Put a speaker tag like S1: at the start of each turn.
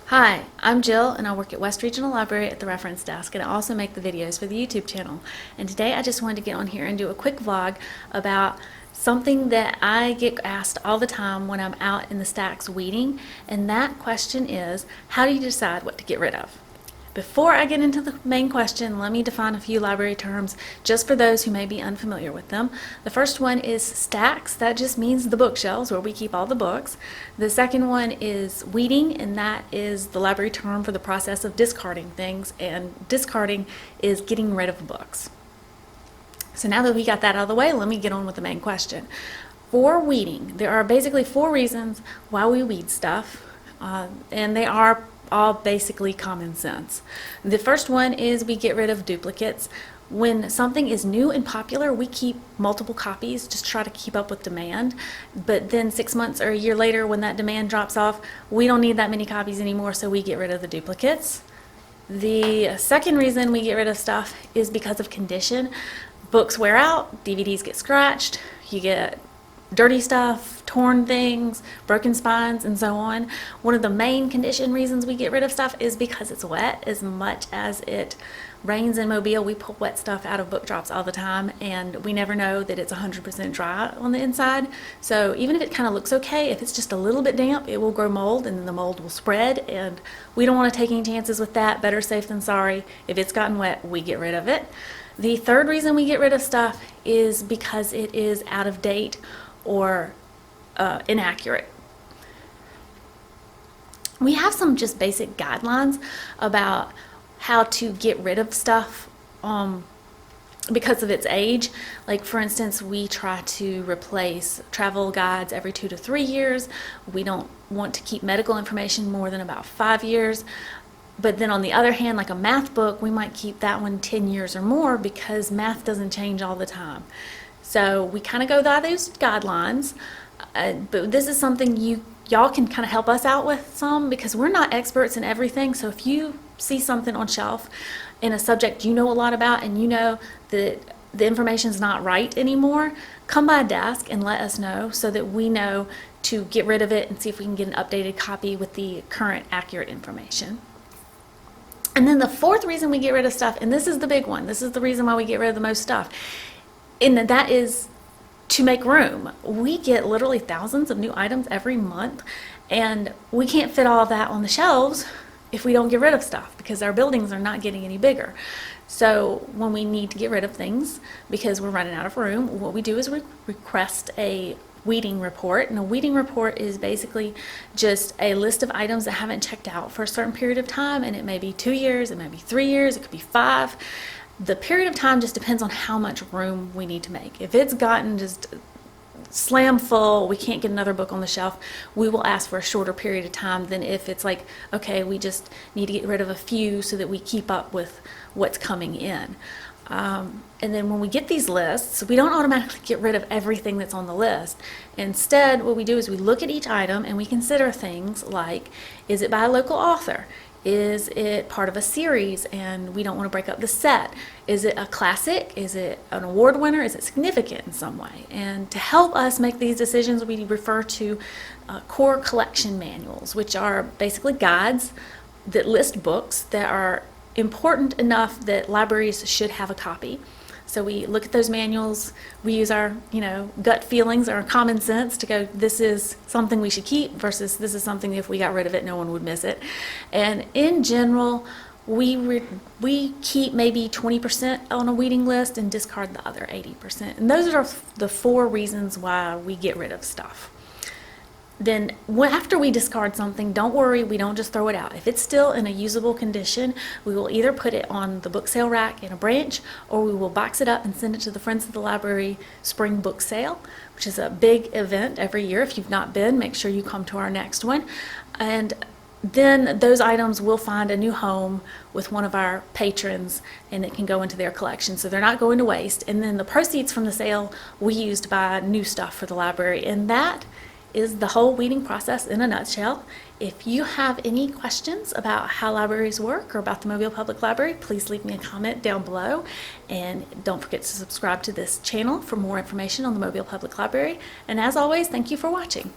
S1: Hi, I'm Jill and I work at West Regional Library at the reference desk, and I also make the videos for the YouTube channel. And today I just wanted to get on here and do a quick vlog about something that I get asked all the time when I'm out in the stacks weeding, and that question is, how do you decide what to get rid of? Before I get into the main question, let me define a few library terms just for those who may be unfamiliar with them. The first one is stacks. That just means the bookshelves where we keep all the books. The second one is weeding, and that is the library term for the process of discarding things, and discarding is getting rid of books. So now that we got that out of the way, let me get on with the main question. For weeding, there are basically 4 reasons why we weed stuff, and they are all basically common sense. The first one is we get rid of duplicates. When something is new and popular, we keep multiple copies just to try to keep up with demand. But then 6 months or a year later, when that demand drops off, we don't need that many copies anymore, so we get rid of the duplicates. The second reason we get rid of stuff is because of condition. Books wear out, DVDs get scratched, you get dirty stuff, torn things, broken spines, and so on. One of the main condition reasons we get rid of stuff is because it's wet. As much as it rains in Mobile, we pull wet stuff out of book drops all the time, and we never know that it's 100% dry on the inside. So even if it kind of looks okay, if it's just a little bit damp, it will grow mold, and then the mold will spread, and we don't want to take any chances with that. Better safe than sorry. If it's gotten wet, we get rid of it. The third reason we get rid of stuff is because it is out of date or inaccurate. We have some just basic guidelines about how to get rid of stuff because of its age. Like, for instance, we try to replace travel guides every 2 to 3 years. We don't want to keep medical information more than about 5 years. But then on the other hand, like a math book, we might keep that one 10 years or more because math doesn't change all the time. So we kind of go by those guidelines, but this is something y'all can kind of help us out with some, because we're not experts in everything. So if you see something on shelf in a subject you know a lot about, and you know that the information's not right anymore, come by a desk and let us know so that we know to get rid of it and see if we can get an updated copy with the current accurate information. And then the fourth reason we get rid of stuff, and this is the big one, this is the reason why we get rid of the most stuff, and that is to make room. We get literally thousands of new items every month, and we can't fit all of that on the shelves if we don't get rid of stuff, because our buildings are not getting any bigger. So when we need to get rid of things because we're running out of room, what we do is we request a weeding report. And a weeding report is basically just a list of items that haven't checked out for a certain period of time, and it may be 2 years, it may be 3 years, it could be 5. The period of time just depends on how much room we need to make. If it's gotten just slam full, we can't get another book on the shelf, we will ask for a shorter period of time than if it's like, okay, we just need to get rid of a few so that we keep up with what's coming in. And then when we get these lists, we don't automatically get rid of everything that's on the list. Instead, what we do is we look at each item and we consider things like, is it by a local author? Is it part of a series and we don't want to break up the set? Is it a classic? Is it an award winner? Is it significant in some way? And to help us make these decisions, we refer to core collection manuals, which are basically guides that list books that are important enough that libraries should have a copy. So we look at those manuals, we use our gut feelings, our common sense to go, this is something we should keep versus this is something if we got rid of it, no one would miss it. And in general, we keep maybe 20% on a weeding list and discard the other 80%. And those are the 4 reasons why we get rid of stuff. Then after we discard something, don't worry, we don't just throw it out. If it's still in a usable condition, we will either put it on the book sale rack in a branch, or we will box it up and send it to the Friends of the Library Spring Book Sale, which is a big event every year. If you've not been, make sure you come to our next one. And then those items will find a new home with one of our patrons, and it can go into their collection, so they're not going to waste. And then the proceeds from the sale we use to buy new stuff for the library, and that is the whole weeding process in a nutshell. If you have any questions about how libraries work or about the Mobile Public Library, please leave me a comment down below, and don't forget to subscribe to this channel for more information on the Mobile Public Library. And as always, thank you for watching.